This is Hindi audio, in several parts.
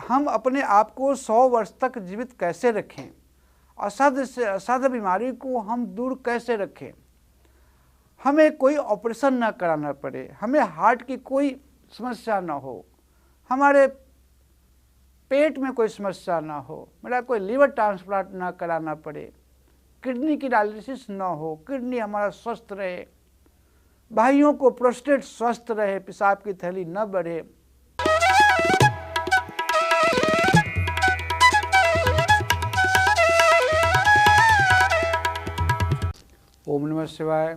हम अपने आप को 100 वर्ष तक जीवित कैसे रखें, असाध्य से असाध्य बीमारी को हम दूर कैसे रखें, हमें कोई ऑपरेशन ना कराना पड़े, हमें हार्ट की कोई समस्या ना हो, हमारे पेट में कोई समस्या ना हो, मेरा कोई लीवर ट्रांसप्लांट ना कराना पड़े, किडनी की डायलिसिस ना हो, किडनी हमारा स्वस्थ रहे, भाइयों को प्रोस्टेट स्वस्थ रहे, पेशाब की थैली न बढ़े। ओम नमः शिवाय।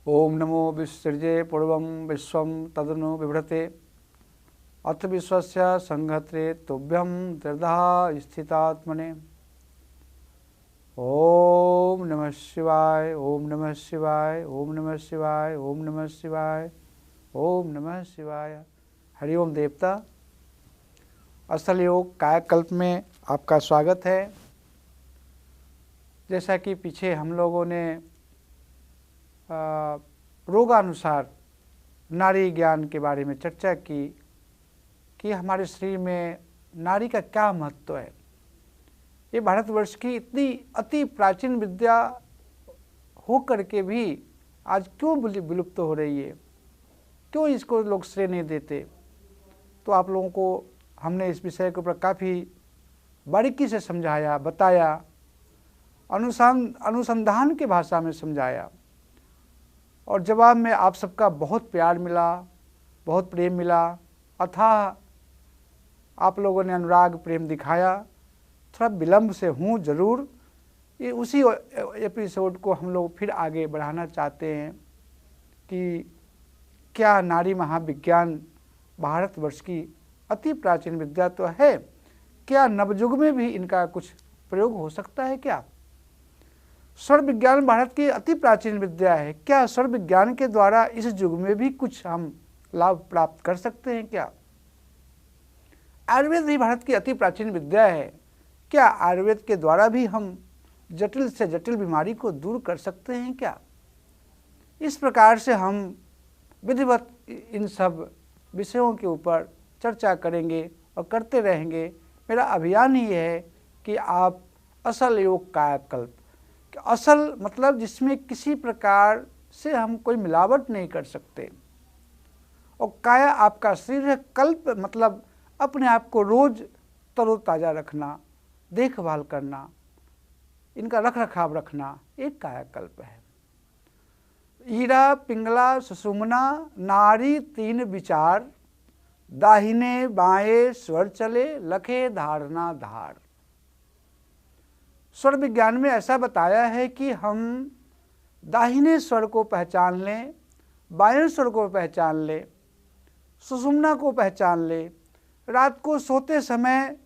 ओम नमो विसृजे पूर्वं विश्वं तदनु बिभ्रते अथ विश्वस्य संघत्रे तुभ्यं त्रिधा स्थितात्मने। ओम नमः शिवाय। ओम नमः शिवाय। ओम नमः शिवाय। ओम नमः शिवाय। ओम नमः शिवाय। हरिओम देवता। असल योग कायाकल्प में आपका स्वागत है। जैसा कि पीछे हम लोगों ने रोगानुसार नारी ज्ञान के बारे में चर्चा की कि हमारे शरीर में नारी का क्या महत्व है। ये भारतवर्ष की इतनी अति प्राचीन विद्या हो करके भी आज क्यों विलुप्त हो रही है, क्यों इसको लोग श्रेय नहीं देते। तो आप लोगों को हमने इस विषय के ऊपर काफ़ी बारीकी से समझाया, बताया, अनुसंधान की भाषा में समझाया और जवाब में आप सबका बहुत प्यार मिला, बहुत प्रेम मिला, अथाह आप लोगों ने अनुराग प्रेम दिखाया। थोड़ा विलंब से हूँ ज़रूर, ये उसी एपिसोड को हम लोग फिर आगे बढ़ाना चाहते हैं कि क्या नारी महाविज्ञान भारतवर्ष की अति प्राचीन विद्या तो है, क्या नवयुग में भी इनका कुछ प्रयोग हो सकता है। क्या स्वर विज्ञान भारत की अति प्राचीन विद्या है, क्या स्वर विज्ञान के द्वारा इस युग में भी कुछ हम लाभ प्राप्त कर सकते हैं। क्या आयुर्वेद भी भारत की अति प्राचीन विद्या है, क्या आयुर्वेद के द्वारा भी हम जटिल से जटिल बीमारी को दूर कर सकते हैं। क्या इस प्रकार से हम विधिवत इन सब विषयों के ऊपर चर्चा करेंगे और करते रहेंगे। मेरा अभियान ही है कि आप असल योग कायाकल्प, असल मतलब जिसमें किसी प्रकार से हम कोई मिलावट नहीं कर सकते, और काया आपका शरीर है, कल्प मतलब अपने आप को रोज तरोताज़ा रखना, देखभाल करना, इनका रख रखाव रखना, एक कायाकल्प है। ईरा पिंगला सुषुम्ना नारी तीन विचार, दाहिने बाएं स्वर चले लखे धारणा धार। स्वर विज्ञान में ऐसा बताया है कि हम दाहिने स्वर को पहचान लें, बाएं स्वर को पहचान लें, सुषुम्ना को पहचान लें, रात को सोते समय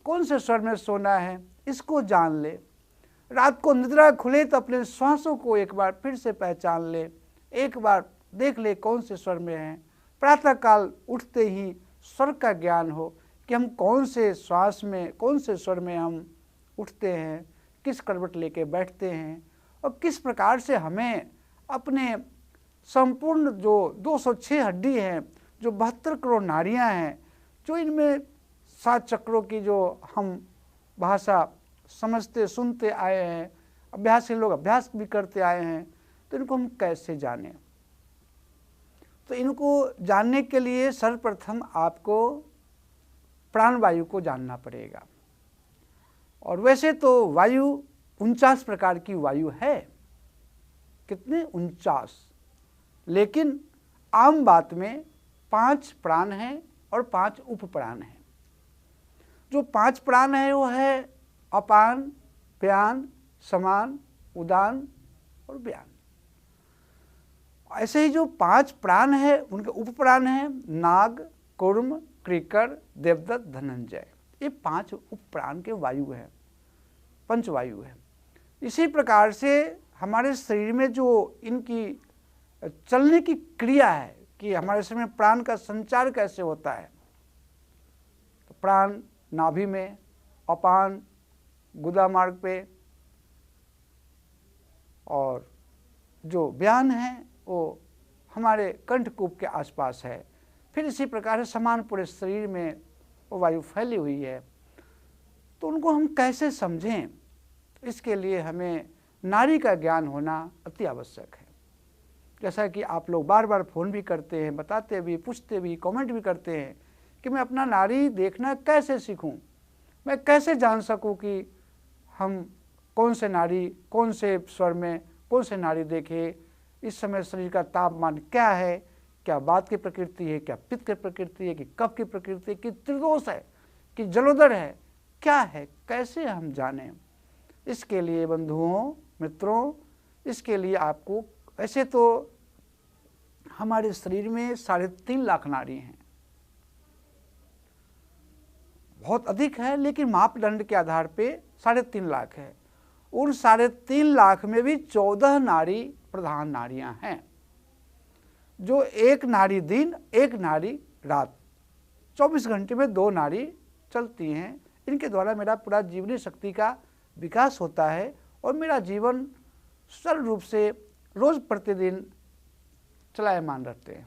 कौन से स्वर में सोना है इसको जान ले, रात को निद्रा खुले तो अपने श्वासों को एक बार फिर से पहचान ले, एक बार देख ले कौन से स्वर में हैं। प्रातःकाल उठते ही स्वर का ज्ञान हो कि हम कौन से श्वास में, कौन से स्वर में हम उठते हैं, किस करवट लेके बैठते हैं, और किस प्रकार से हमें अपने संपूर्ण जो 206 हड्डी हैं, जो 72 करोड़ नाड़ियाँ हैं, जो इनमें 7 चक्रों की जो हम भाषा समझते सुनते आए हैं, अभ्यास के लोग अभ्यास भी करते आए हैं, तो इनको हम कैसे जानें। तो इनको जानने के लिए सर्वप्रथम आपको प्राणवायु को जानना पड़ेगा। और वैसे तो वायु 49 प्रकार की वायु है, कितने 49, लेकिन आम बात में 5 प्राण हैं और 5 उपप्राण हैं। जो 5 प्राण है वो है अपान, व्यान, समान, उदान और व्यान। ऐसे ही जो 5 प्राण है उनके उपप्राण हैं नाग, कूर्म, क्रीकर, देवदत्त, धनंजय। ये 5 उपप्राण के वायु हैं, पंचवायु है। इसी प्रकार से हमारे शरीर में जो इनकी चलने की क्रिया है कि हमारे शरीर में प्राण का संचार कैसे होता है, तो प्राण नाभि में, अपान गुदा मार्ग पे, और जो व्यान है वो हमारे कंठकूप के आसपास है। फिर इसी प्रकार से समान पूरे शरीर में वो वायु फैली हुई है, तो उनको हम कैसे समझें? इसके लिए हमें नाड़ी का ज्ञान होना अति आवश्यक है। जैसा कि आप लोग बार बार फ़ोन भी करते हैं, बताते भी, पूछते भी, कमेंट भी करते हैं कि मैं अपना नाड़ी देखना कैसे सीखूं, मैं कैसे जान सकूं कि हम कौन से नाड़ी, कौन से स्वर में कौन से नाड़ी देखें, इस समय शरीर का तापमान क्या है, क्या वात की प्रकृति है, क्या पित्त की प्रकृति है, कि कफ की प्रकृति है, कि त्रिदोष है, कि जलोदर है, क्या है, कैसे हम जानें? इसके लिए बंधुओं, मित्रों, इसके लिए आपको, ऐसे तो हमारे शरीर में 3.5 लाख नाड़ी हैं, बहुत अधिक है, लेकिन मापदंड के आधार पे 3.5 लाख है। उन 3.5 लाख में भी 14 नाड़ी प्रधान नाड़ियां हैं, जो एक नाड़ी दिन, एक नाड़ी रात, 24 घंटे में 2 नाड़ी चलती हैं। इनके द्वारा मेरा पूरा जीवनी शक्ति का विकास होता है और मेरा जीवन सरल रूप से रोज प्रतिदिन चलायमान रहते हैं।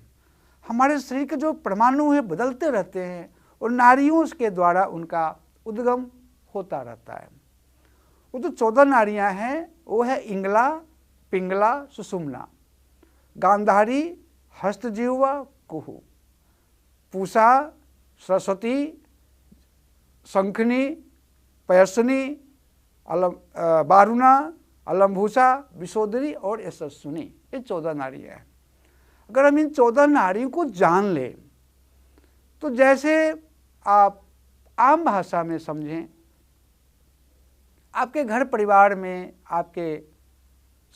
हमारे शरीर के जो परमाणु हैं बदलते रहते हैं और नाड़ियों के द्वारा उनका उद्गम होता रहता है। वो जो 14 नाड़ियां हैं वो है इंगला, पिंगला, सुषुम्ना, गांधारी, हस्तजिह्वा, कुहू, पूषा, सरस्वती, शंखनी, पयस्विनी, बारुणा, अलम्भूषा, विशोधरी और यशस्विनी, ये 14 नाड़ियां हैं। अगर हम इन 14 नाड़ियों को जान लें तो जैसे आप आम भाषा में समझें, आपके घर परिवार में, आपके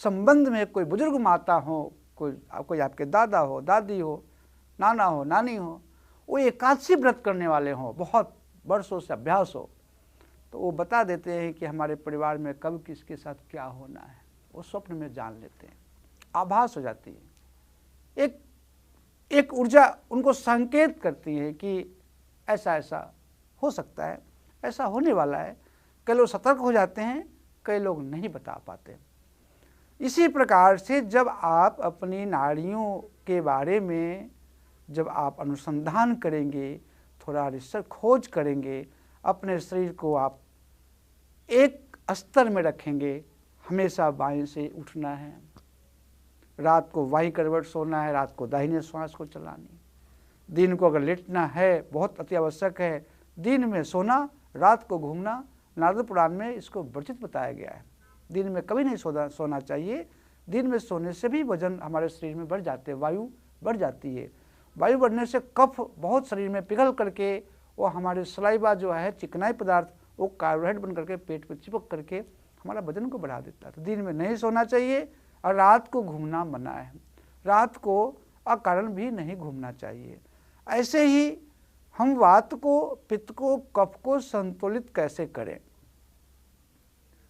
संबंध में कोई बुजुर्ग माता हो, कोई आपके दादा हो, दादी हो, नाना हो, नानी हो, वो एकादशी व्रत करने वाले हों, बहुत वर्षों से अभ्यास हो, तो वो बता देते हैं कि हमारे परिवार में कब किसके साथ क्या होना है। वो स्वप्न में जान लेते हैं, आभास हो जाती है, एक ऊर्जा उनको संकेत करती है कि ऐसा ऐसा हो सकता है, ऐसा होने वाला है। कई लोग सतर्क हो जाते हैं, कई लोग नहीं बता पाते। इसी प्रकार से जब आप अपनी नाड़ियों के बारे में जब आप अनुसंधान करेंगे, थोड़ा रिसर्च खोज करेंगे, अपने शरीर को आप एक स्तर में रखेंगे। हमेशा बाएं से उठना है, रात को बाईं करवट सोना है, रात को दाहिने श्वास को चलानी, दिन को अगर लेटना है बहुत अति आवश्यक है, दिन में सोना, रात को घूमना। नारद पुराण में इसको वर्जित बताया गया है, दिन में कभी नहीं सोना चाहिए। दिन में सोने से भी वजन हमारे शरीर में बढ़ जाते हैं, वायु बढ़ जाती है। वायु बढ़ने से कफ बहुत शरीर में पिघल करके वो हमारे सलाइवा जो है चिकनाई पदार्थ, वो कार्बोहाइड्रेट बन करके पेट पे चिपक करके हमारा वजन को बढ़ा देता है। तो दिन में नहीं सोना चाहिए और रात को घूमना मना है, रात को अकारण भी नहीं घूमना चाहिए। ऐसे ही हम वात को, पित्त को, कफ को संतुलित कैसे करें,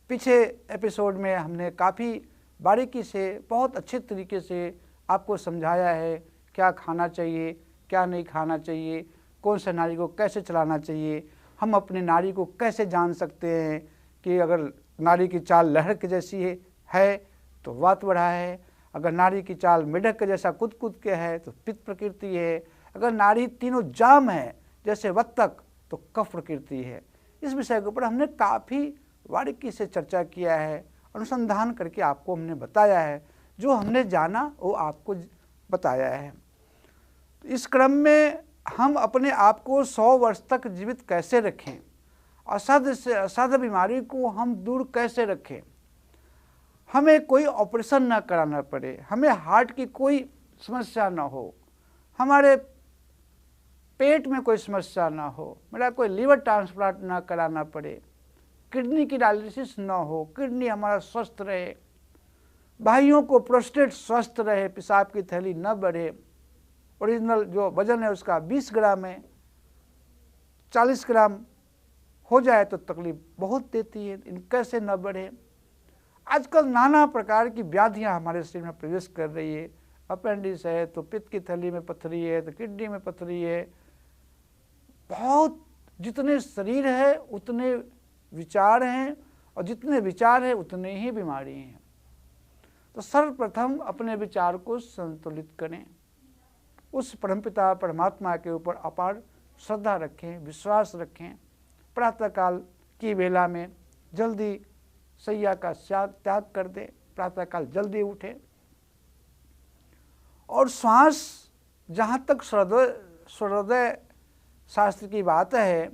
पीछे एपिसोड में हमने काफ़ी बारीकी से, बहुत अच्छे तरीके से आपको समझाया है क्या खाना चाहिए, क्या नहीं खाना चाहिए, कौन सा नाड़ी को कैसे चलाना चाहिए, हम अपने नाड़ी को कैसे जान सकते हैं कि अगर नाड़ी की चाल लहर के जैसी है तो वात बढ़ा है, अगर नाड़ी की चाल मेढक के जैसा कूद कूद के है तो पित्त प्रकृति है, अगर नाड़ी तीनों जाम है जैसे वत्तक तो कफ प्रकृति है। इस विषय के ऊपर हमने काफ़ी बारीकी से चर्चा किया है, अनुसंधान करके आपको हमने बताया है, जो हमने जाना वो आपको बताया है। इस क्रम में हम अपने आप को 100 वर्ष तक जीवित कैसे रखें, असाध्य से असाध्य बीमारी को हम दूर कैसे रखें, हमें कोई ऑपरेशन ना कराना पड़े, हमें हार्ट की कोई समस्या ना हो, हमारे पेट में कोई समस्या ना हो, मेरा कोई लीवर ट्रांसप्लांट ना कराना पड़े, किडनी की डायलिसिस ना हो, किडनी हमारा स्वस्थ रहे, भाइयों को प्रोस्टेट स्वस्थ रहे, पेशाब की थैली न बढ़े, ओरिजिनल जो वजन है उसका 20 ग्राम है, 40 ग्राम हो जाए तो तकलीफ बहुत देती है, इन कैसे न बढ़े। आजकल नाना प्रकार की व्याधियां हमारे शरीर में प्रवेश कर रही है, अपेंडिक्स है तो पित्त की थैली में पथरी है तो किडनी में पथरी है, बहुत जितने शरीर है उतने विचार हैं और जितने विचार है उतने ही बीमारी हैं। तो सर्वप्रथम अपने विचार को संतुलित करें, उस परमपिता परमात्मा के ऊपर अपार श्रद्धा रखें, विश्वास रखें। प्रातःकाल की वेला में जल्दी शैया का त्याग कर दें, प्रातःकाल जल्दी उठें। और श्वास, जहाँ तक सूर्योदय शास्त्र की बात है,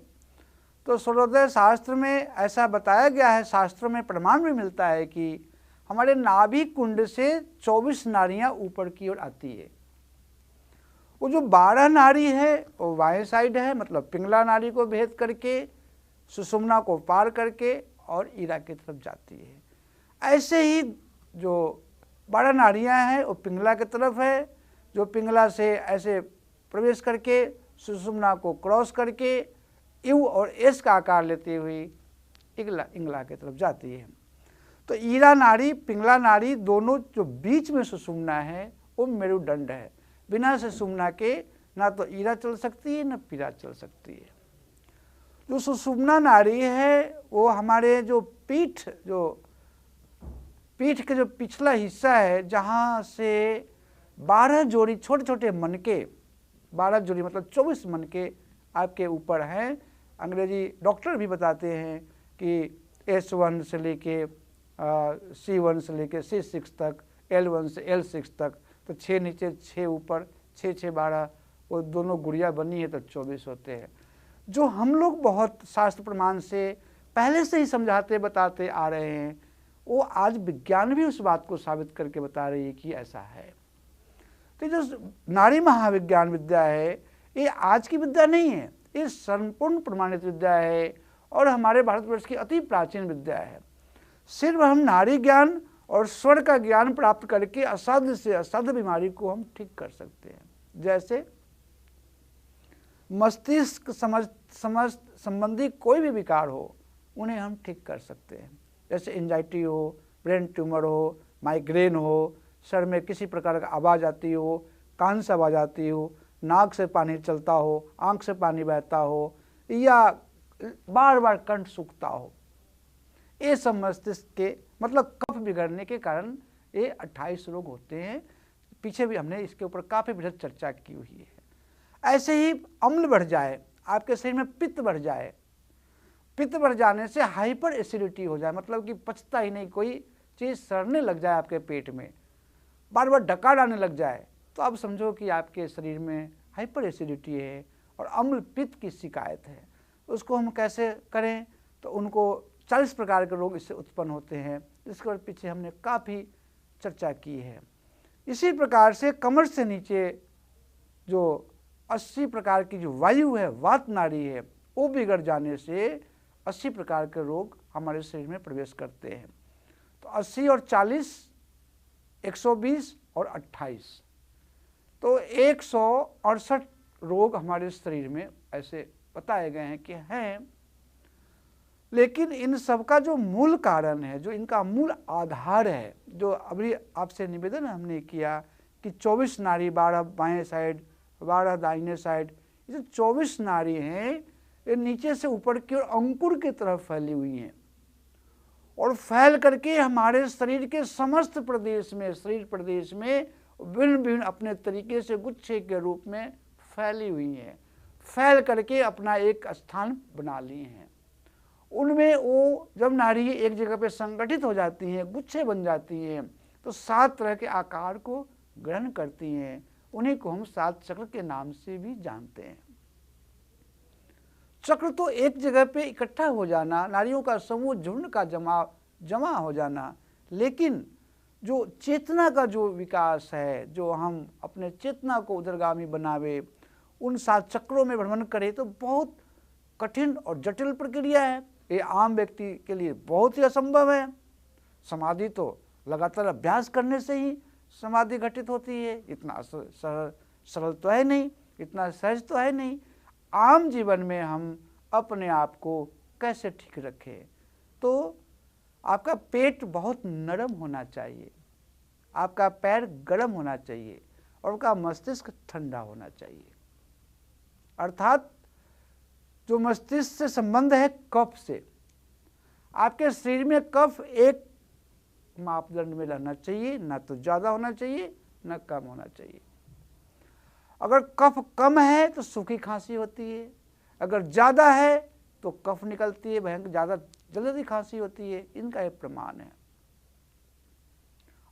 तो सूर्योदय शास्त्र में ऐसा बताया गया है, शास्त्रों में प्रमाण भी मिलता है कि हमारे नाभि कुंड से 24 नाड़ियाँ ऊपर की ओर आती है। वो जो 12 नाड़ी है वो बाएं साइड है, मतलब पिंगला नाड़ी को भेद करके सुषुम्ना को पार करके और ईरा की तरफ जाती है। ऐसे ही जो 12 नाड़ियाँ हैं वो पिंगला की तरफ है, जो पिंगला से ऐसे प्रवेश करके सुषुम्ना को क्रॉस करके यू और एस का आकार लेते हुए इंगला की तरफ जाती है। तो ईरा नाड़ी, पिंगला नाड़ी दोनों जो बीच में सुषुम्ना है वो मेरुदंड है। बिना सुषुम्ना के ना तो ईरा चल सकती है ना पीरा चल सकती है। जो सुषुम्ना नाड़ी है वो हमारे जो पीठ के जो पिछला हिस्सा है, जहाँ से 12 जोड़ी छोटे छोटे मनके, 12 जोड़ी मतलब 24 मनके आपके ऊपर हैं। अंग्रेजी डॉक्टर भी बताते हैं कि S1 से लेके C1 से लेके C6 तक, L1 से L6 तक, तो 6 नीचे 6 ऊपर, 6 6 12, वो दोनों गुड़िया बनी है तो 24 होते हैं। जो हम लोग बहुत शास्त्र प्रमाण से पहले से ही समझाते बताते आ रहे हैं, वो आज विज्ञान भी उस बात को साबित करके बता रही है कि ऐसा है। तो जो नाड़ी महाविज्ञान विद्या है ये आज की विद्या नहीं है, ये संपूर्ण प्रमाणित विद्या है और हमारे भारतवर्ष की अति प्राचीन विद्या है। सिर्फ हम नाड़ी ज्ञान और स्वर का ज्ञान प्राप्त करके असाध्य से असाध्य बीमारी को हम ठीक कर सकते हैं। जैसे मस्तिष्क समझ संबंधी कोई भी विकार हो उन्हें हम ठीक कर सकते हैं। जैसे एंजाइटी हो, ब्रेन ट्यूमर हो, माइग्रेन हो, सर में किसी प्रकार का आवाज़ आती हो, कान से आवाज़ आती हो, नाक से पानी चलता हो, आंख से पानी बहता हो, या बार बार कंठ सूखता हो, ये सब मस्तिष्क के मतलब कफ बिगड़ने के कारण ये 28 रोग होते हैं। पीछे भी हमने इसके ऊपर काफ़ी बृहद चर्चा की हुई है। ऐसे ही अम्ल बढ़ जाए, आपके शरीर में पित्त बढ़ जाए, पित्त बढ़ जाने से हाइपर एसिडिटी हो जाए, मतलब कि पचता ही नहीं, कोई चीज़ सड़ने लग जाए आपके पेट में, बार बार डकार आने लग जाए, तो आप समझो कि आपके शरीर में हाइपर एसिडिटी है और अम्ल पित्त की शिकायत है। उसको हम कैसे करें? तो उनको 40 प्रकार के रोग इससे उत्पन्न होते हैं, जिसके पीछे हमने काफ़ी चर्चा की है। इसी प्रकार से कमर से नीचे जो 80 प्रकार की जो वायु है, वात नाड़ी है, वो बिगड़ जाने से 80 प्रकार के रोग हमारे शरीर में प्रवेश करते हैं। तो 80 और 40, 120 और 28, तो 168 रोग हमारे शरीर में ऐसे बताए गए हैं कि हैं। लेकिन इन सब का जो मूल कारण है, जो इनका मूल आधार है, जो अभी आपसे निवेदन हमने किया कि 24 नाड़ी, 12 बाएं साइड, 12 दाहिने साइड, ये जो 24 नाड़ी हैं ये नीचे से ऊपर की ओर अंकुर की तरफ फैली हुई हैं और फैल करके हमारे शरीर के समस्त प्रदेश में, शरीर प्रदेश में भिन्न भिन्न अपने तरीके से गुच्छे के रूप में फैली हुई हैं, फैल करके अपना एक स्थान बना लिए हैं। उनमें वो जब नाड़ी एक जगह पे संगठित हो जाती हैं, गुच्छे बन जाती हैं, तो 7 तरह के आकार को ग्रहण करती हैं। उन्हीं को हम 7 चक्र के नाम से भी जानते हैं। चक्र तो एक जगह पे इकट्ठा हो जाना, नाड़ियों का समूह, झुंड का जमा हो जाना, लेकिन जो चेतना का जो विकास है, जो हम अपने चेतना को उदरगामी बनावे, उन 7 चक्रों में भ्रमण करें, तो बहुत कठिन और जटिल प्रक्रिया है। ये आम व्यक्ति के लिए बहुत ही असंभव है। समाधि तो लगातार अभ्यास करने से ही समाधि घटित होती है, इतना सरल तो है नहीं, इतना सहज तो है नहीं। आम जीवन में हम अपने आप को कैसे ठीक रखें? तो आपका पेट बहुत नरम होना चाहिए, आपका पैर गर्म होना चाहिए और आपका मस्तिष्क ठंडा होना चाहिए। अर्थात जो मस्तिष्क से संबंध है कफ से, आपके शरीर में कफ एक मापदंड में रहना चाहिए, ना तो ज़्यादा होना चाहिए ना कम होना चाहिए। अगर कफ कम है तो सूखी खांसी होती है, अगर ज़्यादा है तो कफ निकलती है, भयंकर ज़्यादा जल्दी खांसी होती है। इनका एक प्रमाण है।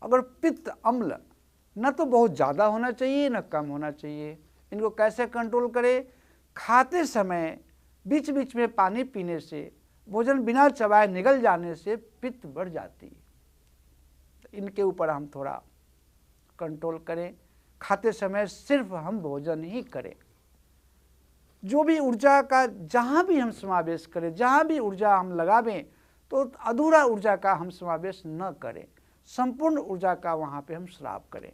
अगर पित्त अम्ल न तो बहुत ज़्यादा होना चाहिए न कम होना चाहिए, इनको कैसे कंट्रोल करें? खाते समय बीच बीच में पानी पीने से, भोजन बिना चबाए निगल जाने से पित्त बढ़ जाती है। तो इनके ऊपर हम थोड़ा कंट्रोल करें। खाते समय सिर्फ हम भोजन ही करें। जो भी ऊर्जा का जहाँ भी हम समावेश करें, जहाँ भी ऊर्जा हम लगावें, तो अधूरा ऊर्जा का हम समावेश न करें, संपूर्ण ऊर्जा का वहाँ पे हम श्राप करें।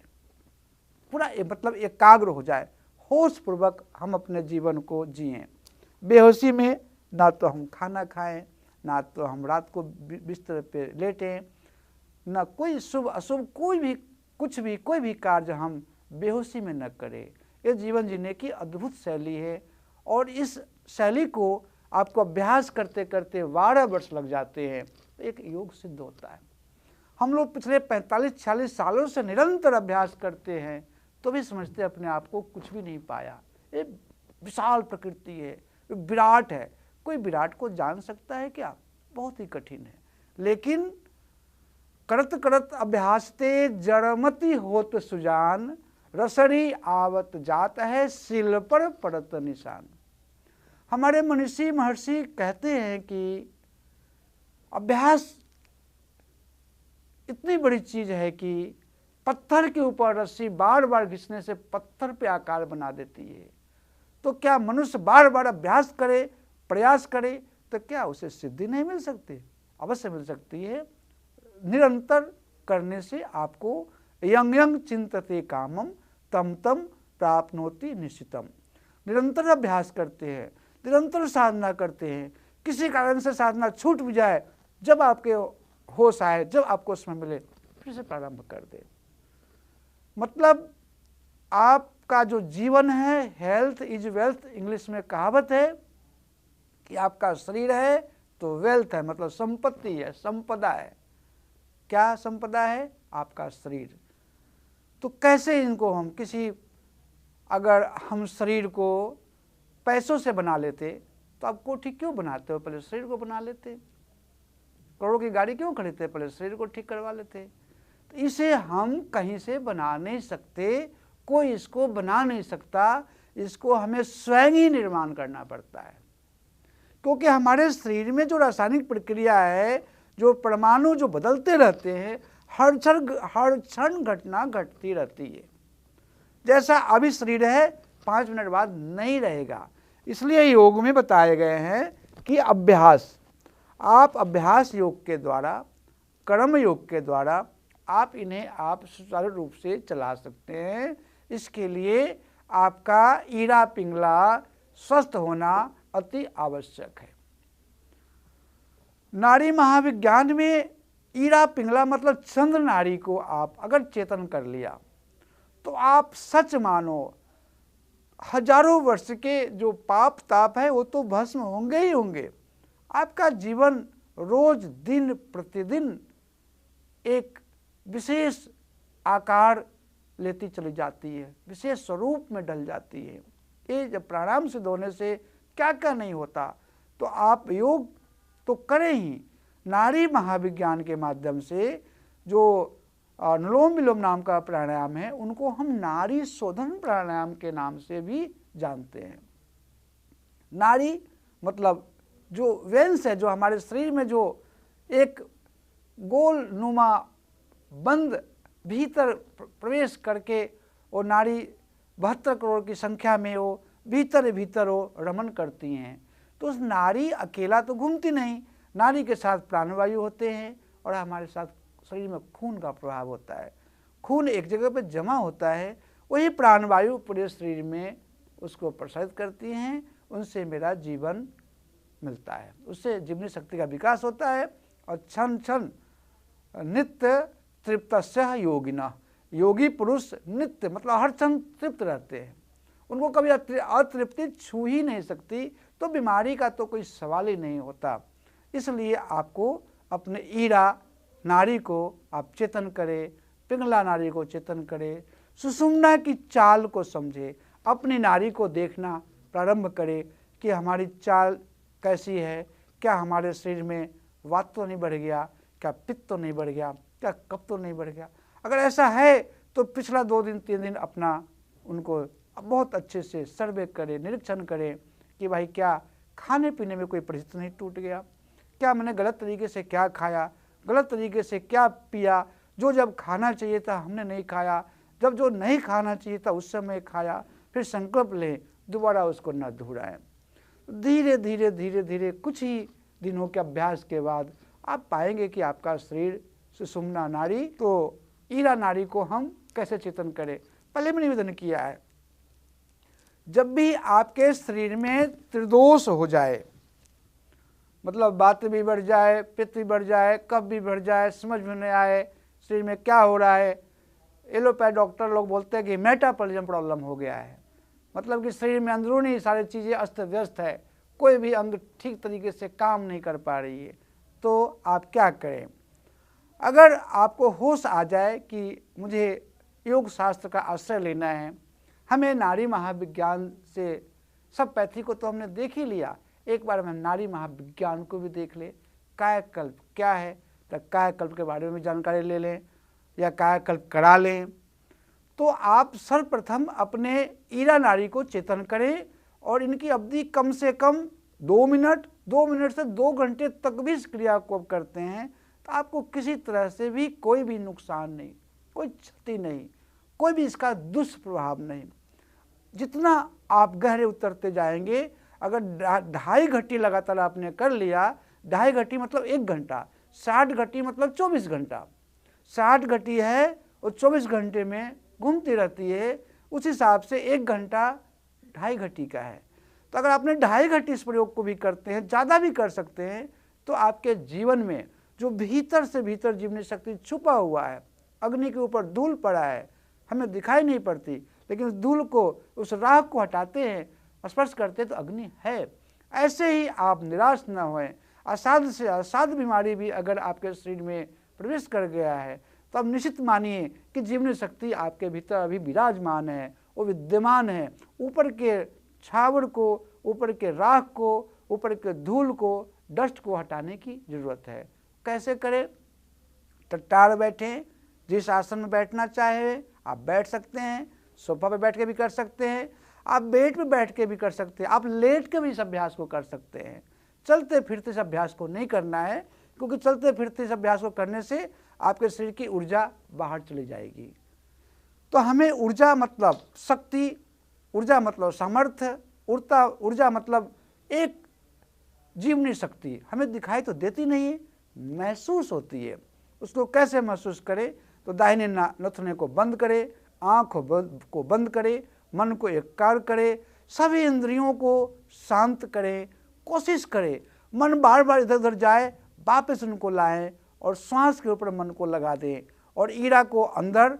पूरा मतलब एकाग्र हो जाए, होश पूर्वक हम अपने जीवन को जिएं। बेहोशी में ना तो हम खाना खाएं, ना तो हम रात को बिस्तर पे लेटें, ना कोई शुभ अशुभ कोई भी कार्य हम बेहोशी में न करें। ये जीवन जीने की अद्भुत शैली है और इस शैली को आपको अभ्यास करते करते 12 वर्ष लग जाते हैं तो एक योग सिद्ध होता है। हम लोग पिछले 45-46 सालों से निरंतर अभ्यास करते हैं तो भी समझते अपने आप को कुछ भी नहीं पाया। ये विशाल प्रकृति है, विराट है। कोई विराट को जान सकता है क्या? बहुत ही कठिन है। लेकिन करत करत अभ्यासते जड़मति होत सुजान, रसरी आवत जात है सिल पर पड़त निशान। हमारे मनीषी महर्षि कहते हैं कि अभ्यास इतनी बड़ी चीज है कि पत्थर के ऊपर रस्सी बार बार घिसने से पत्थर पे आकार बना देती है। तो क्या मनुष्य बार बार अभ्यास करे, प्रयास करे तो क्या उसे सिद्धि नहीं मिल सकती? अवश्य मिल सकती है। निरंतर करने से आपको यंग यंग चिंतते कामम तम तम प्राप्नोति निश्चितम। निरंतर अभ्यास करते हैं, निरंतर साधना करते हैं, किसी कारण से साधना छूट भी जाए, जब आपके होश आए, जब आपको समय मिले फिर से प्रारंभ कर दे। मतलब आपका जो जीवन है, हेल्थ इज वेल्थ, इंग्लिश में कहावत है कि आपका शरीर है तो वेल्थ है, मतलब संपत्ति है, संपदा है। क्या संपदा है? आपका शरीर। तो कैसे इनको हम अगर हम शरीर को पैसों से बना लेते तो आप कोठी क्यों बनाते हो? पहले शरीर को बना लेते। करोड़ों की गाड़ी क्यों खरीदते? पहले शरीर को ठीक करवा लेते। तो इसे हम कहीं से बना नहीं सकते, कोई इसको बना नहीं सकता, इसको हमें स्वयं ही निर्माण करना पड़ता है। क्योंकि हमारे शरीर में जो रासायनिक प्रक्रिया है, जो परमाणु जो बदलते रहते हैं, हर क्षण घटना घटती रहती है। जैसा अभी शरीर है 5 मिनट बाद नहीं रहेगा। इसलिए योग में बताए गए हैं कि आप अभ्यास योग के द्वारा, कर्म योग के द्वारा आप इन्हें आप सुचारू रूप से चला सकते हैं। इसके लिए आपका ईड़ा पिंगला स्वस्थ होना अति आवश्यक है। नाड़ी महाविज्ञान में ईड़ा पिंगला मतलब चंद्र नाड़ी को आप अगर चेतन कर लिया तो आप सच मानो हजारों वर्ष के जो पाप ताप है वो तो भस्म होंगे ही होंगे। आपका जीवन रोज दिन प्रतिदिन एक विशेष आकार लेती चली जाती है, विशेष स्वरूप में ढल जाती है। ये जब प्राणायाम सिद्ध होने से क्या क्या नहीं होता, तो आप योग तो करें ही, नाड़ी महाविज्ञान के माध्यम से जो अनुलोम विलोम नाम का प्राणायाम है उनको हम नाड़ी शोधन प्राणायाम के नाम से भी जानते हैं। नाड़ी मतलब जो वेन्स है, जो हमारे शरीर में जो एक गोल नुमा बंद भीतर प्रवेश करके वो नाड़ी 72 करोड़ की संख्या में वो भीतर वो रमन करती हैं। तो उस नाड़ी अकेला तो घूमती नहीं, नाड़ी के साथ प्राणवायु होते हैं और हमारे साथ शरीर में खून का प्रभाव होता है। खून एक जगह पे जमा होता है, वही प्राणवायु पूरे शरीर में उसको प्रसारित करती हैं, उनसे मेरा जीवन मिलता है, उससे जीवनी शक्ति का विकास होता है। और क्षण क्षण नित्य तृप्तस्य योगिना, योगी पुरुष नित्य मतलब हर क्षण तृप्त रहते हैं, उनको कभी अतृप्ति छू ही नहीं सकती, तो बीमारी का तो कोई सवाल ही नहीं होता। इसलिए आपको अपने ईड़ा नाड़ी को आप चेतन करें, पिंगला नाड़ी को चेतन करें, सुषुम्ना की चाल को समझे, अपनी नाड़ी को देखना प्रारंभ करें कि हमारी चाल कैसी है, क्या हमारे शरीर में वात तो नहीं बढ़ गया, क्या पित्त तो नहीं बढ़ गया, क्या कफ तो नहीं बढ़ गया। अगर ऐसा है तो पिछला 2 दिन 3 दिन अपना उनको बहुत अच्छे से सर्वे करें, निरीक्षण करें कि भाई क्या खाने पीने में कोई परिस्थिति नहीं टूट गया, क्या मैंने गलत तरीके से क्या खाया, गलत तरीके से क्या पिया, जो जब खाना चाहिए था हमने नहीं खाया, जब जो नहीं खाना चाहिए था उस समय खाया, फिर संकल्प लें दोबारा उसको न दोहराएं। धीरे धीरे धीरे धीरे कुछ ही दिनों के अभ्यास के बाद आप पाएंगे कि आपका शरीर सुषुम्ना नाड़ी तो ईरा नाड़ी को हम कैसे चेतन करें। पहले भी निवेदन किया है, जब भी आपके शरीर में त्रिदोष हो जाए, मतलब वात भी बढ़ जाए, पित्त भी बढ़ जाए, कफ भी बढ़ जाए, समझ में नहीं आए शरीर में क्या हो रहा है, एलोपैथ डॉक्टर लोग बोलते हैं कि मेटाबॉलिज्म प्रॉब्लम हो गया है, मतलब कि शरीर में अंदरूनी सारी चीज़ें अस्त व्यस्त है, कोई भी अंग ठीक तरीके से काम नहीं कर पा रही है, तो आप क्या करें। अगर आपको होश आ जाए कि मुझे योग शास्त्र का आश्रय लेना है, हमें नाड़ी महाविज्ञान से, सब पैथी को तो हमने देख ही लिया, एक बार हम नाड़ी महाविज्ञान को भी देख लें, कायाकल्प क्या है, तो कायाकल्प के बारे में जानकारी ले लें या कायाकल्प करा लें। तो आप सर्वप्रथम अपने ईरा नाड़ी को चेतन करें और इनकी अवधि कम से कम 2 मिनट से 2 घंटे तक भी इस क्रिया को करते हैं तो आपको किसी तरह से भी कोई भी नुकसान नहीं, कोई क्षति नहीं, कोई भी इसका दुष्प्रभाव नहीं। जितना आप गहरे उतरते जाएंगे, अगर 2.5 घंटे लगातार आपने कर लिया, 2.5 घंटे मतलब 1 घंटा, 60 घंटे मतलब 24 घंटा, 60 घंटे है और 24 घंटे में घूमती रहती है, उस हिसाब से 1 घंटा 2.5 घंटे का है। तो अगर आपने 2.5 घंटे इस प्रयोग को भी करते हैं, ज़्यादा भी कर सकते हैं, तो आपके जीवन में जो भीतर से भीतर जीवनी शक्ति छुपा हुआ है, अग्नि के ऊपर धूल पड़ा है, हमें दिखाई नहीं पड़ती, लेकिन उस धूल को, उस राख को हटाते हैं, स्पर्श करते हैं तो अग्नि है। ऐसे ही आप निराश न होएं। असाध्य से असाध्य बीमारी भी अगर आपके शरीर में प्रवेश कर गया है तो आप निश्चित मानिए कि जीवनी शक्ति आपके भीतर अभी विराजमान है, वो विद्यमान है। ऊपर के छावड़ को, ऊपर के राख को, ऊपर के धूल को, डस्ट को हटाने की जरूरत है। कैसे करें? टट्टार बैठें, जिस आसन में बैठना चाहे आप बैठ सकते हैं, सोफा पे बैठ के भी कर सकते हैं, आप बेड पे बैठ के भी कर सकते हैं, आप लेट के भी इस अभ्यास को कर सकते हैं। चलते फिरते इस अभ्यास को नहीं करना है, क्योंकि चलते फिरते इस अभ्यास को करने से आपके शरीर की ऊर्जा बाहर चली जाएगी। तो हमें ऊर्जा मतलब शक्ति, ऊर्जा मतलब सामर्थ्य, ऊर्जा मतलब एक जीवनी शक्ति हमें दिखाई तो देती नहीं है, महसूस होती है। उसको कैसे महसूस करें? तो दाहिने नथुने को बंद करें, आँखों को बंद करें, मन को एकाग्र करें, सभी इंद्रियों को शांत करें, कोशिश करें मन बार बार इधर उधर जाए, वापस उनको लाएं और श्वास के ऊपर मन को लगा दें और ईरा को अंदर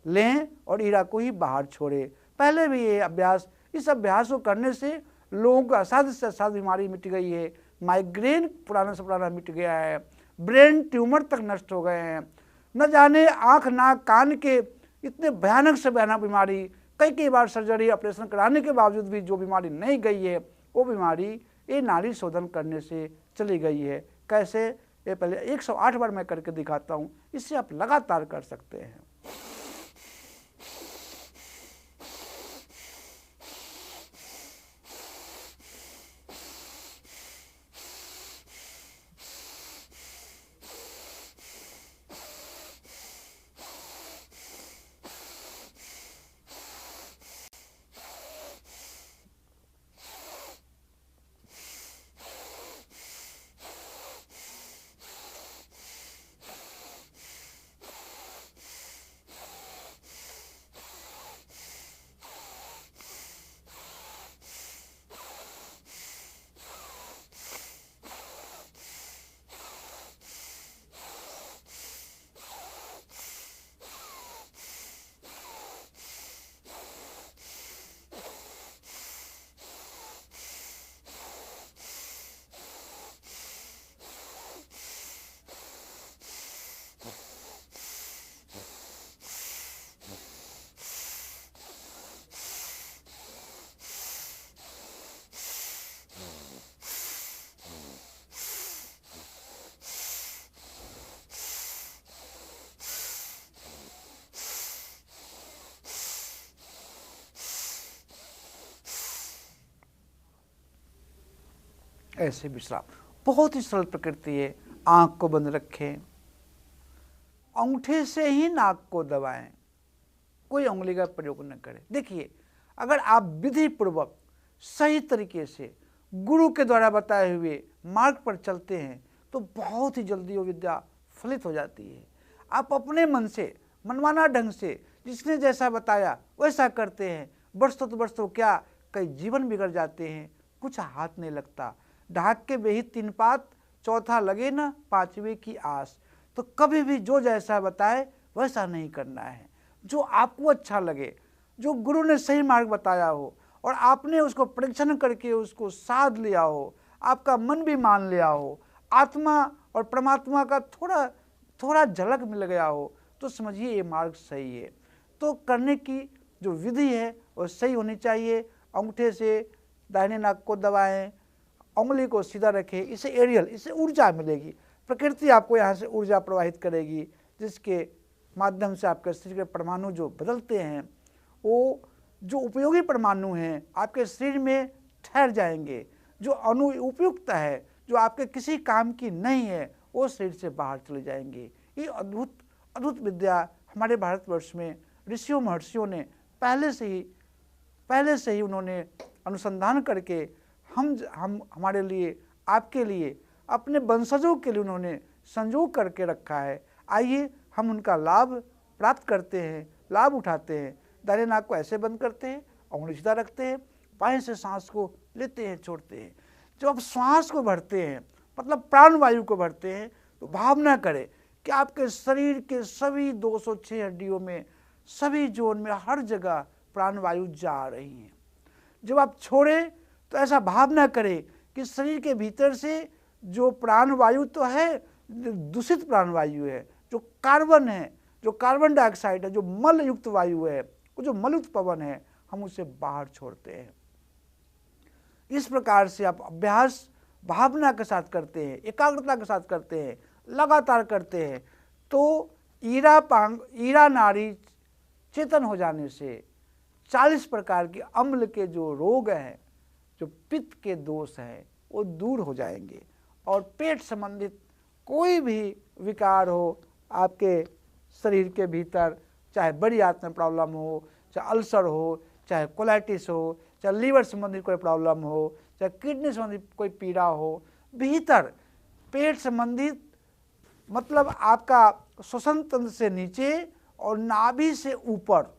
लें और ईरा को ही बाहर छोड़ें। पहले भी ये अभ्यास, इस अभ्यास को करने से लोगों का असाध्य से असाध्य बीमारी मिट गई है, माइग्रेन पुराना से पुराना मिट गया है, ब्रेन ट्यूमर तक नष्ट हो गए हैं, न जाने आँख नाक कान के इतने भयानक से भयानक बीमारी, कई बार सर्जरी ऑपरेशन कराने के बावजूद भी जो बीमारी नहीं गई है, वो बीमारी ये नाड़ी शोधन करने से चली गई है। कैसे? ये पहले 108 बार मैं करके दिखाता हूँ, इससे आप लगातार कर सकते हैं। ऐसे विश्राम। बहुत ही सरल प्रकृति है। आंख को बंद रखें, अंगूठे से ही नाक को दबाएं, कोई उंगली का प्रयोग न करें। देखिए, अगर आप विधि पूर्वक सही तरीके से गुरु के द्वारा बताए हुए मार्ग पर चलते हैं तो बहुत ही जल्दी वो विद्या फलित हो जाती है। आप अपने मन से, मनमाना ढंग से जिसने जैसा बताया वैसा करते हैं, बरसों क्या कई जीवन बिगड़ जाते हैं, कुछ हाथ नहीं लगता। ढाक के बेही 3 पात, चौथा लगे ना पांचवे की आस। तो कभी भी जो जैसा बताए वैसा नहीं करना है। जो आपको अच्छा लगे, जो गुरु ने सही मार्ग बताया हो और आपने उसको परीक्षण करके उसको साध लिया हो, आपका मन भी मान लिया हो, आत्मा और परमात्मा का थोड़ा झलक मिल गया हो, तो समझिए ये मार्ग सही है। तो करने की जो विधि है वो सही होनी चाहिए। अंगूठे से दाहिने नाक को दबाएं, उंगली को सीधा रखें, इससे एरियल, इससे ऊर्जा मिलेगी। प्रकृति आपको यहाँ से ऊर्जा प्रवाहित करेगी, जिसके माध्यम से आपके शरीर के परमाणु जो बदलते हैं, वो जो उपयोगी परमाणु हैं आपके शरीर में ठहर जाएंगे। जो अनुपयुक्त है, जो आपके किसी काम की नहीं है, वो शरीर से बाहर चले जाएंगे। ये अद्भुत विद्या हमारे भारतवर्ष में ऋषियों महर्षियों ने पहले से ही उन्होंने अनुसंधान करके हमारे लिए, आपके लिए, अपने वंशजों के लिए उन्होंने संजोग करके रखा है। आइए हम उनका लाभ प्राप्त करते हैं, लाभ उठाते हैं। दाहिने नाक को ऐसे बंद करते हैं, उंगली सीधा रखते हैं, बाएं से सांस को लेते हैं, छोड़ते हैं। जब आप श्वास को भरते हैं, मतलब प्राण वायु को भरते हैं, तो भावना करें कि आपके शरीर के सभी 206 हड्डियों में, सभी जोन में, हर जगह प्राण वायु जा रही है। जब आप छोड़ें तो ऐसा भावना करें कि शरीर के भीतर से जो प्राण वायु तो है, दूषित प्राण वायु है, जो कार्बन है, जो कार्बन डाइऑक्साइड है, जो मल युक्त वायु है, वो जो मलयुक्त पवन है, हम उसे बाहर छोड़ते हैं। इस प्रकार से आप अभ्यास भावना के साथ करते हैं, एकाग्रता के साथ करते हैं, लगातार करते हैं, तो ईरा नाड़ी चेतन हो जाने से 40 प्रकार के अम्ल के जो रोग हैं, जो पित्त के दोष हैं, वो दूर हो जाएंगे। और पेट संबंधित कोई भी विकार हो आपके शरीर के भीतर, चाहे बड़ी आंत में प्रॉब्लम हो, चाहे अल्सर हो, चाहे कोलाइटिस हो, चाहे लीवर संबंधित कोई प्रॉब्लम हो, चाहे किडनी संबंधित कोई पीड़ा हो, भीतर पेट संबंधित, मतलब आपका श्वसन तंत्र से नीचे और नाभि से ऊपर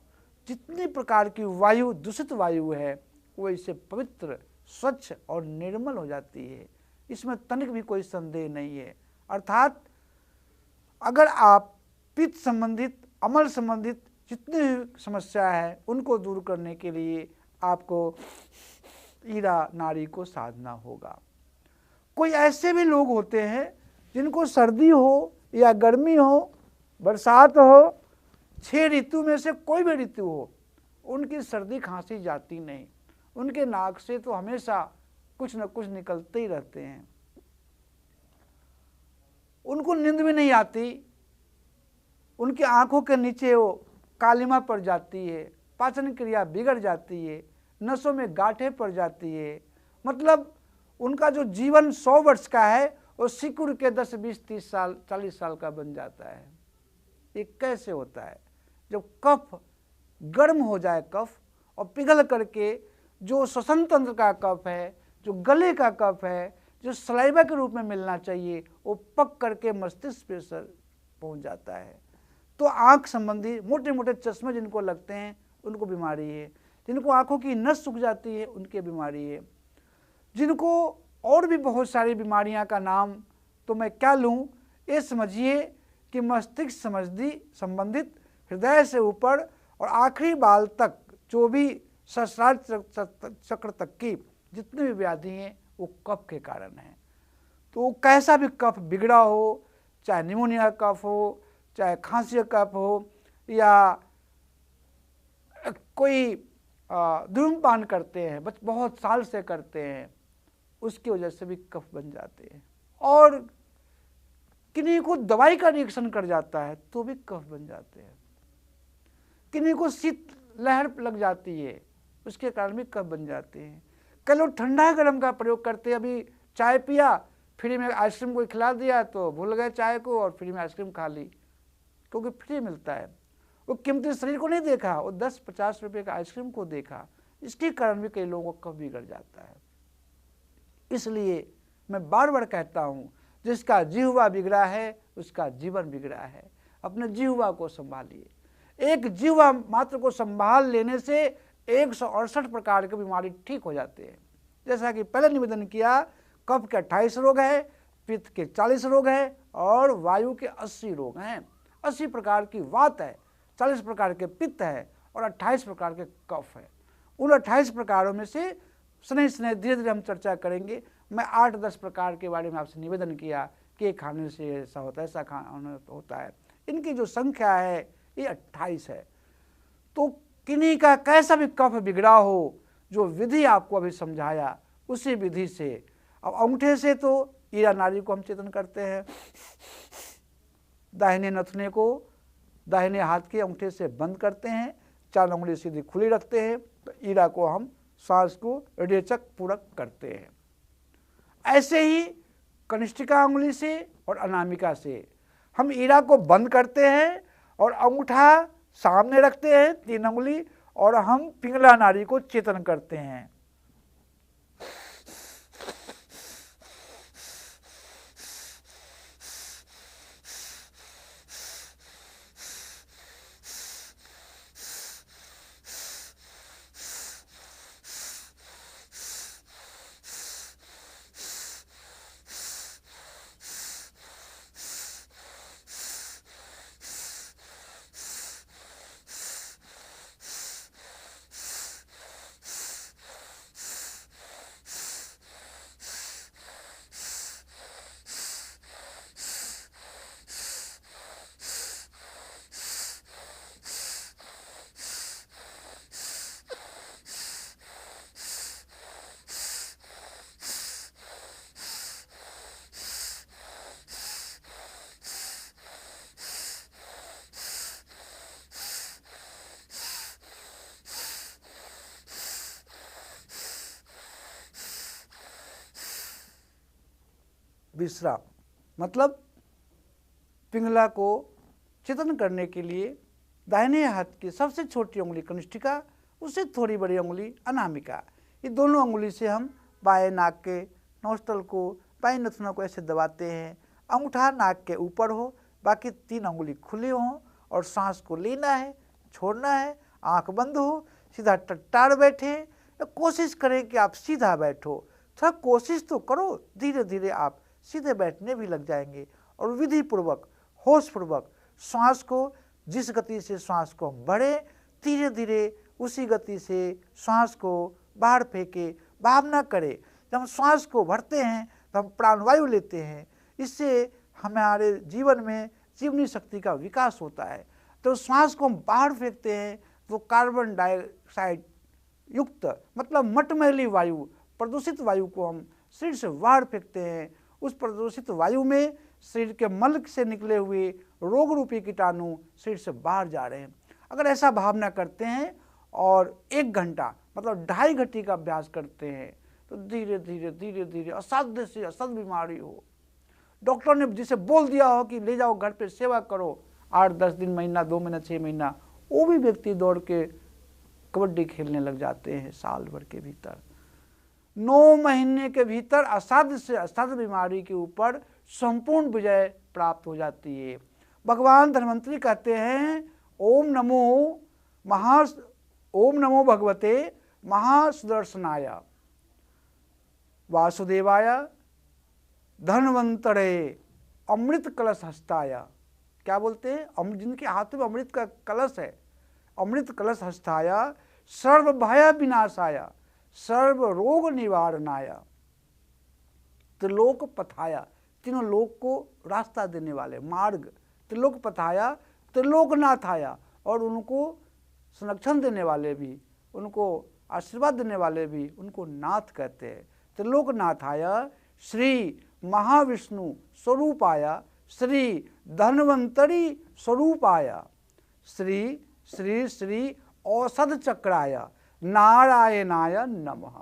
जितनी प्रकार की वायु, दूषित वायु है, वो इससे पवित्र, स्वच्छ और निर्मल हो जाती है। इसमें तनिक भी कोई संदेह नहीं है। अर्थात अगर आप पित्त संबंधित, अमल संबंधित जितनी भी समस्या है, उनको दूर करने के लिए आपको ईरा नाड़ी को साधना होगा। कोई ऐसे भी लोग होते हैं जिनको सर्दी हो या गर्मी हो, बरसात हो, 6 ऋतु में से कोई भी ऋतु हो, उनकी सर्दी खांसी जाती नहीं। उनके नाक से तो हमेशा कुछ न कुछ निकलते ही रहते हैं। उनको नींद भी नहीं आती, उनकी आंखों के नीचे वो कालिमा पड़ जाती है, पाचन क्रिया बिगड़ जाती है, नसों में गांठें पड़ जाती है। मतलब उनका जो जीवन 100 वर्ष का है, वो सिकुड़ के 10, 20, 30 साल, 40 साल का बन जाता है। ये कैसे होता है? जब कफ गर्म हो जाए, कफ और पिघल करके जो श्वसन तंत्र का कफ है, जो गले का कफ है, जो सलाइवा के रूप में मिलना चाहिए, वो पक करके मस्तिष्क पे पहुंच जाता है। तो आंख संबंधी मोटे मोटे चश्मे जिनको लगते हैं, उनको बीमारी है। जिनको आंखों की नस सूख जाती है, उनकी बीमारी है। जिनको और भी बहुत सारी बीमारियां का नाम तो मैं क्या लूं, ये समझिए कि मस्तिष्क संबंधित हृदय से ऊपर और आखिरी बाल तक जो भी सहस्रार चक्र तक की जितनी भी व्याधि हैं, वो कफ के कारण है। तो कैसा भी कफ बिगड़ा हो, चाहे निमोनिया कफ हो, चाहे खांसी का कफ हो, या कोई धूम्रपान करते हैं, बहुत साल से करते हैं, उसकी वजह से भी कफ बन जाते हैं। और किन्हीं को दवाई का रिएक्शन कर जाता है तो भी कफ बन जाते हैं। किन्हीं को शीत लहर लग जाती है, उसके कारण भी कफ बन जाते हैं। कई लोग ठंडा गर्म का प्रयोग करते हैं। अभी चाय पिया, फ्री में आइसक्रीम को खिला दिया तो भूल गए चाय को और फ्री में आइसक्रीम खा ली, क्योंकि फ्री मिलता है। वो कीमती शरीर को नहीं देखा, वो 10-50 रुपये का आइसक्रीम को देखा। इसके कारण भी कई लोगों का कब बिगड़ जाता है। इसलिए मैं बार बार कहता हूँ, जिसका जिह्वा बिगड़ा है उसका जीवन बिगड़ा है। अपने जिह्वा को संभालिए। एक जिह्वा मात्र को संभाल लेने से 168 प्रकार की बीमारी ठीक हो जाते हैं। जैसा कि पहले निवेदन किया, कफ के 28 रोग है, पित्त के 40 रोग है और वायु के 80 रोग हैं। 80 प्रकार की वात है, 40 प्रकार के पित्त है और 28 प्रकार के कफ है। उन 28 प्रकारों में से स्नेह स्नेह धीरे धीरे हम चर्चा करेंगे। मैं 8-10 प्रकार के बारे में आपसे निवेदन किया कि ये खाने से ऐसा होता है, ऐसा खाना होता है। इनकी जो संख्या है ये 28 है। तो किन्हीं का कैसा भी कफ बिगड़ा हो, जो विधि आपको अभी समझाया उसी विधि से, अब अंगूठे से तो ईरा नाड़ी को हम चेतन करते हैं, दाहिने नथुने को दाहिने हाथ के अंगूठे से बंद करते हैं, 4 उंगली सीधी खुली रखते हैं, तो ईरा को हम श्वास को रेचक पूरक करते हैं। ऐसे ही कनिष्ठिका उंगली से और अनामिका से हम ईरा को बंद करते हैं और अंगूठा सामने रखते हैं 3 उंगली, और हम पिंगला नाड़ी को चेतन करते हैं। विश्राम मतलब पिंगला को चेतन करने के लिए दाहिने हाथ की सबसे छोटी उंगली कनिष्ठिका, उससे थोड़ी बड़ी उंगली अनामिका, ये दोनों उंगली से हम बाएं नाक के नोस्ट्रल को, बाएं नथुना को ऐसे दबाते हैं। अंगूठा नाक के ऊपर हो, बाकी 3 उंगली खुली हों और सांस को लेना है, छोड़ना है, आंख बंद हो, सीधा टट्टार बैठे। कोशिश करें कि आप सीधा बैठो, थोड़ा कोशिश तो करो, धीरे धीरे आप सीधे बैठने भी लग जाएंगे। और विधि पूर्वक, होश पूर्वक श्वास को, जिस गति से श्वास को हम बढ़े, धीरे धीरे उसी गति से श्वास को बाहर फेंके। भावना करें, जब हम श्वास को भरते हैं तो हम प्राणवायु लेते हैं, इससे हमारे जीवन में जीवनी शक्ति का विकास होता है। तो श्वास को हम बाहर फेंकते हैं तो कार्बन डाइऑक्साइड युक्त मतलब मटमैली वायु, प्रदूषित वायु को हम शरीर से बाहर फेंकते हैं। उस प्रदूषित वायु में शरीर के मल से निकले हुए रोग रूपी कीटाणु शरीर से बाहर जा रहे हैं। अगर ऐसा भावना करते हैं और 1 घंटा मतलब 2.5 घंटे का अभ्यास करते हैं तो धीरे धीरे धीरे धीरे असाध्य से असाध्य बीमारी हो, डॉक्टर ने जिसे बोल दिया हो कि ले जाओ घर पे सेवा करो 8-10 दिन, महीना, 2 महीना, 6 महीना, वो भी व्यक्ति दौड़ के कबड्डी खेलने लग जाते हैं साल भर के भीतर। 9 महीने के भीतर असाध्य से असाध्य बीमारी के ऊपर संपूर्ण विजय प्राप्त हो जाती है। भगवान धन्वंतरी कहते हैं ओम नमो भगवते महासुदर्शनाय वासुदेवाय धन्वंतरे अमृत कलश हस्ताय। क्या बोलते हैं? जिनके हाथ में अमृत का कलश है, अमृत कलश हस्ताय सर्व भय विनाशाय सर्व रोग निवारणाय त्रिलोक पथाया, तीनों लोक को रास्ता देने वाले मार्ग, त्रिलोक पथाया त्रिलोकनाथाया, और उनको संरक्षण देने वाले भी, उनको आशीर्वाद देने वाले भी उनको नाथ कहते हैं। त्रिलोकनाथाय श्री महाविष्णु स्वरूपाय श्री धन्वंतरी स्वरूपाय श्री श्री श्री औषध चक्राय नारायणाय नमः।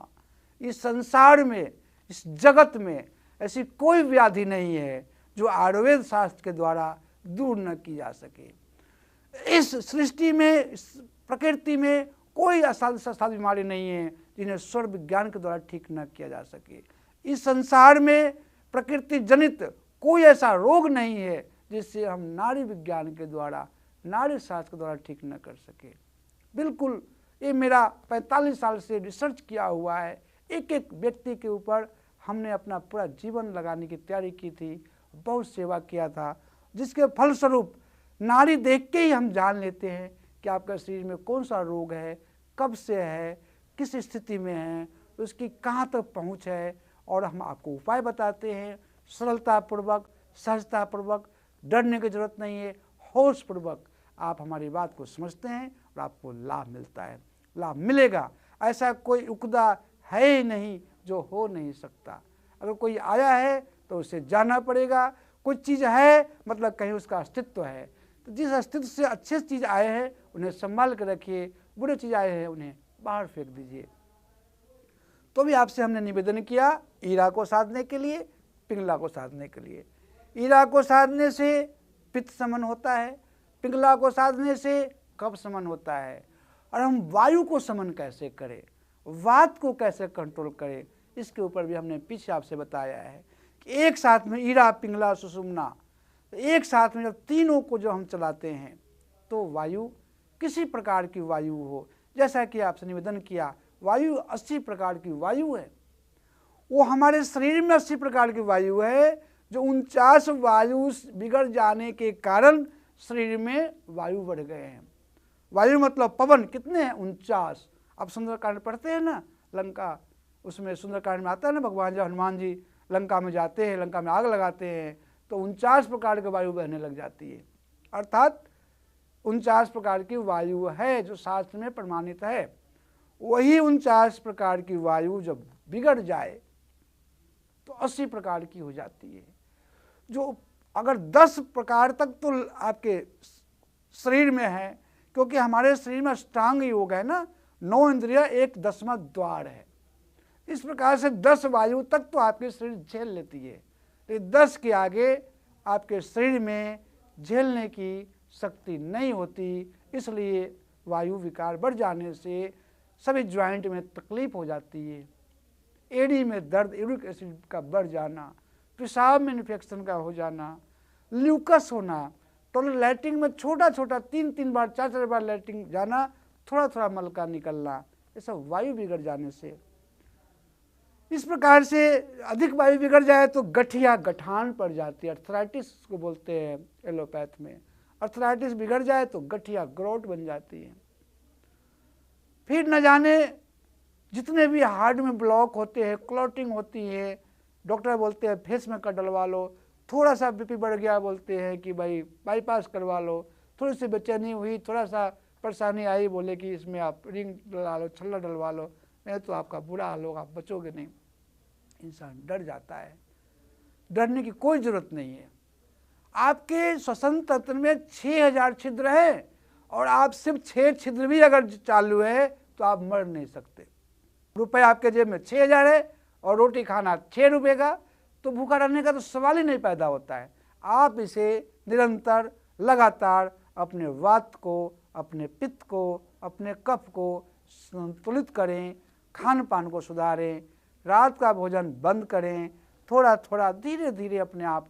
इस संसार में इस जगत में ऐसी कोई व्याधि नहीं है जो आयुर्वेद शास्त्र के द्वारा दूर न की जा सके। इस सृष्टि में, इस प्रकृति में कोई असाध्य बीमारी नहीं है जिन्हें स्वर विज्ञान के द्वारा ठीक न किया जा सके। इस संसार में प्रकृति जनित कोई ऐसा रोग नहीं है जिससे हम नाड़ी विज्ञान के द्वारा, नाड़ी शास्त्र के द्वारा ठीक न कर सके। बिल्कुल, ये मेरा 45 साल से रिसर्च किया हुआ है। एक एक व्यक्ति के ऊपर हमने अपना पूरा जीवन लगाने की तैयारी की थी, बहुत सेवा किया था, जिसके फलस्वरूप नाड़ी देख के ही हम जान लेते हैं कि आपका शरीर में कौन सा रोग है, कब से है, किस स्थिति में है, उसकी कहाँ तक पहुँच है, और हम आपको उपाय बताते हैं सरलतापूर्वक, सहजतापूर्वक। डरने की जरूरत नहीं है, होशपूर्वक आप हमारी बात को समझते हैं और आपको लाभ मिलता है, लाभ मिलेगा। ऐसा कोई उकदा है ही नहीं जो हो नहीं सकता। अगर कोई आया है तो उसे जाना पड़ेगा। कुछ चीज़ है मतलब कहीं उसका अस्तित्व है, तो जिस अस्तित्व से अच्छे चीज़ आए हैं उन्हें संभाल कर रखिए, बुरे चीज़ आए हैं उन्हें बाहर फेंक दीजिए। तो भी आपसे हमने निवेदन किया ईरा को साधने के लिए, पिंगला को साधने के लिए। ईरा को साधने से पित्त समन होता है, पिंगला को साधने से कफ समन होता है। और हम वायु को समन कैसे करें, वात को कैसे कंट्रोल करें, इसके ऊपर भी हमने पीछे आपसे बताया है कि एक साथ में ईरा, पिंगला, सुषुम्ना, तो एक साथ में जब तीनों को जो हम चलाते हैं तो वायु किसी प्रकार की वायु हो, जैसा कि आपसे निवेदन किया वायु 80 प्रकार की वायु है। वो हमारे शरीर में 80 प्रकार की वायु है, जो 49 वायु बिगड़ जाने के कारण शरीर में वायु बढ़ गए हैं। वायु मतलब पवन कितने हैं? 49। अब सुंदरकांड पढ़ते हैं ना, लंका, उसमें सुंदरकांड में आता है ना, भगवान जब हनुमान जी लंका में जाते हैं, लंका में आग लगाते हैं तो 49 प्रकार की वायु बहने लग जाती है। अर्थात 49 प्रकार की वायु है जो शास्त्र में प्रमाणित है। वही 49 प्रकार की वायु जब बिगड़ जाए तो 80 प्रकार की हो जाती है। जो अगर 10 प्रकार तक तो आपके शरीर में है, क्योंकि हमारे शरीर में अष्टांग योग है ना, 9 इंद्रिया 1/10वां द्वार है। इस प्रकार से 10 वायु तक तो आपके शरीर झेल लेती है, लेकिन 10 के आगे आपके शरीर में झेलने की शक्ति नहीं होती। इसलिए वायु विकार बढ़ जाने से सभी ज्वाइंट में तकलीफ हो जाती है। एड़ी में दर्द, यूरिक एसिड का बढ़ जाना, पेशाब में इन्फेक्शन का हो जाना, ल्यूकस होना, टॉयलेट लैट्रिन में छोटा छोटा 3-3 बार 4-4 बार लैट्रिन जाना, थोड़ा थोड़ा मल का निकलना, ये सब वायु बिगड़ जाने से। इस प्रकार से अधिक वायु बिगड़ जाए तो गठिया, गठान पड़ जाती है, अर्थराइटिस को बोलते हैं एलोपैथ में। अर्थराइटिस बिगड़ जाए तो गठिया, ग्रोट बन जाती है। फिर न जाने जितने भी हार्ट में ब्लॉक होते हैं, क्लॉटिंग होती है, डॉक्टर बोलते हैं फेस में कर डलवा लो। थोड़ा सा बीपी बढ़ गया बोलते हैं कि भाई बाईपास करवा लो। थोड़ी सी बेचैनी हुई, थोड़ा सा परेशानी आई, बोले कि इसमें आप रिंग डलवा लो, छल्ला डलवा लो, नहीं तो आपका बुरा हाल होगा, आप बचोगे नहीं। इंसान डर जाता है। डरने की कोई ज़रूरत नहीं है। आपके श्वसन तंत्र में 6000 छिद्र हैं और आप सिर्फ 6 छिद्र भी अगर चालू है तो आप मर नहीं सकते। रुपये आपके जेब में 6000 है और रोटी खाना 6 रुपये का, तो भूखा रहने का तो सवाल ही नहीं पैदा होता है। आप इसे निरंतर लगातार अपने वात को, अपने पित्त को, अपने कफ को संतुलित करें, खान पान को सुधारें, रात का भोजन बंद करें, थोड़ा थोड़ा धीरे धीरे अपने आप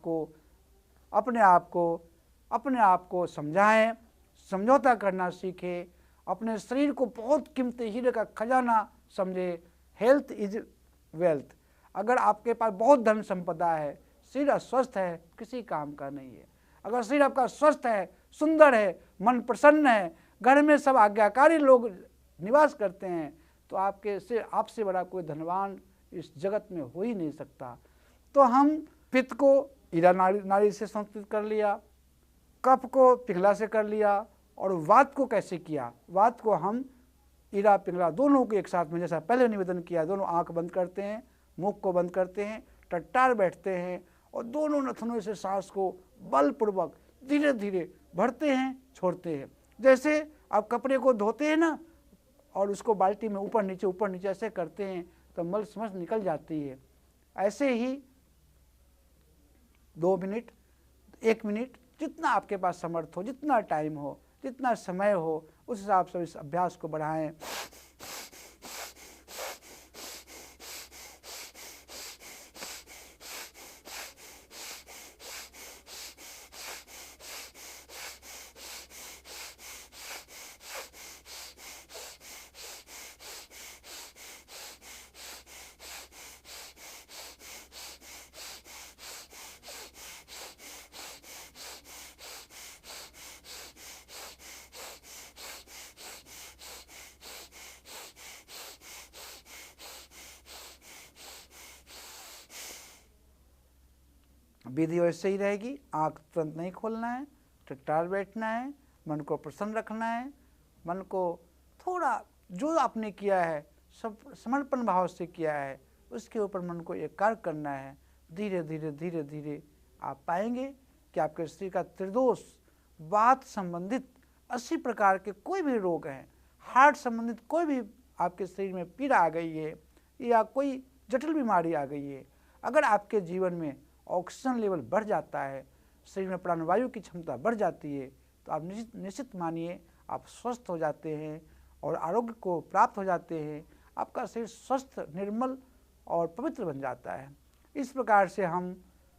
को समझाएं, समझौता करना सीखें, अपने शरीर को बहुत कीमती हीरे का खजाना समझे। Health is wealth. अगर आपके पास बहुत धन संपदा है, शरीर अस्वस्थ है, किसी काम का नहीं है। अगर शरीर आपका स्वस्थ है, सुंदर है, मन प्रसन्न है, घर में सब आज्ञाकारी लोग निवास करते हैं, तो आपसे बड़ा कोई धनवान इस जगत में हो ही नहीं सकता। तो हम पित्त को ईरा नाड़ी से संतुलित कर लिया, कफ को पिंगला से कर लिया, और वात को कैसे किया? वात को हम ईरा पिंगला दोनों को एक साथ में, जैसा पहले निवेदन किया, दोनों आंख बंद करते हैं, मुख को बंद करते हैं, टट्टार बैठते हैं और दोनों नथनों से सांस को बलपूर्वक धीरे धीरे भरते हैं, छोड़ते हैं। जैसे आप कपड़े को धोते हैं ना और उसको बाल्टी में ऊपर नीचे ऐसे करते हैं तो मल समझ निकल जाती है। ऐसे ही 2 मिनट, 1 मिनट, जितना आपके पास समर्थ हो, जितना टाइम हो, जितना समय हो, उस हिसाब से इस अभ्यास को बढ़ाएं। विधि वैसे ही रहेगी। आँख तुरंत नहीं खोलना है, टिकटार बैठना है, मन को प्रसन्न रखना है, मन को थोड़ा जो आपने किया है सब समर्पण भाव से किया है उसके ऊपर मन को एकाग्र करना है। धीरे धीरे धीरे धीरे आप पाएंगे कि आपके शरीर का त्रिदोष, वात संबंधित 80 प्रकार के कोई भी रोग हैं, हार्ट संबंधित कोई भी आपके शरीर में पीड़ा आ गई है या कोई जटिल बीमारी आ गई है, अगर आपके जीवन में ऑक्सीजन लेवल बढ़ जाता है, शरीर में प्राणवायु की क्षमता बढ़ जाती है, तो आप निश्चित मानिए आप स्वस्थ हो जाते हैं और आरोग्य को प्राप्त हो जाते हैं। आपका शरीर स्वस्थ, निर्मल और पवित्र बन जाता है। इस प्रकार से हम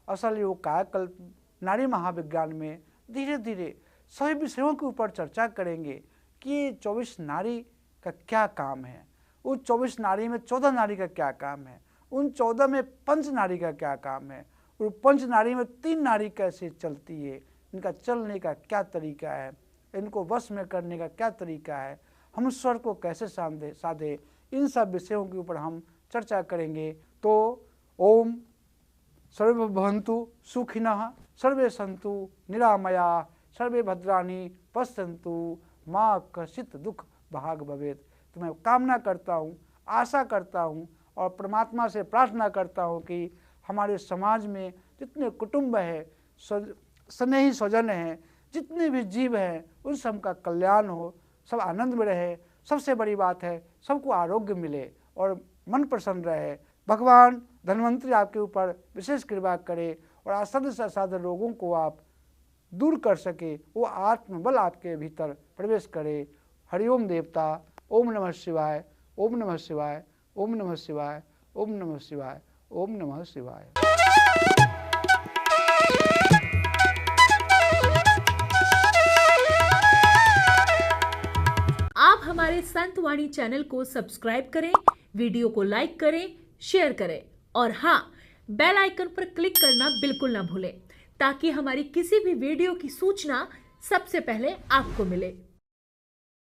असल योग कायाकल्प नाड़ी महाविज्ञान में धीरे धीरे सभी विषयों के ऊपर चर्चा करेंगे कि ये 24 नाड़ी का क्या काम है, उन 24 नाड़ी में 14 नाड़ी का क्या काम है, उन 14 में पंच नाड़ी का क्या काम है, और पंच नाड़ी में 3 नाड़ी कैसे चलती है, इनका चलने का क्या तरीका है, इनको वश में करने का क्या तरीका है, हम स्वर को कैसे साधे, इन सब विषयों के ऊपर हम चर्चा करेंगे। तो ओम सर्वे भवन्तु सुखिनः, सर्वे सन्तु निरामया, सर्वे भद्राणि पश्यन्तु, माँ कश्चित् दुख भाग भवेत्। तो मैं कामना करता हूँ, आशा करता हूँ और परमात्मा से प्रार्थना करता हूँ कि हमारे समाज में जितने कुटुंब हैं, स्नेही स्वजन हैं, जितने भी जीव हैं, उन सब का कल्याण हो, सब आनंद में रहे। सबसे बड़ी बात है सबको आरोग्य मिले और मन प्रसन्न रहे। भगवान धन्वंतरी आपके ऊपर विशेष कृपा करे और असाध्य से असाध्य रोगों को आप दूर कर सके, वो आत्मबल आपके भीतर प्रवेश करे। हरिओम देवता। ओम नमः शिवाय, ओम नमः शिवाय, ओम नमः शिवाय, ओम नमः शिवाय, ओम नमः शिवाय। आप हमारे संत वाणी चैनल को सब्सक्राइब करें, वीडियो को लाइक करें, शेयर करें और हाँ, बेल आइकन पर क्लिक करना बिल्कुल ना भूलें ताकि हमारी किसी भी वीडियो की सूचना सबसे पहले आपको मिले।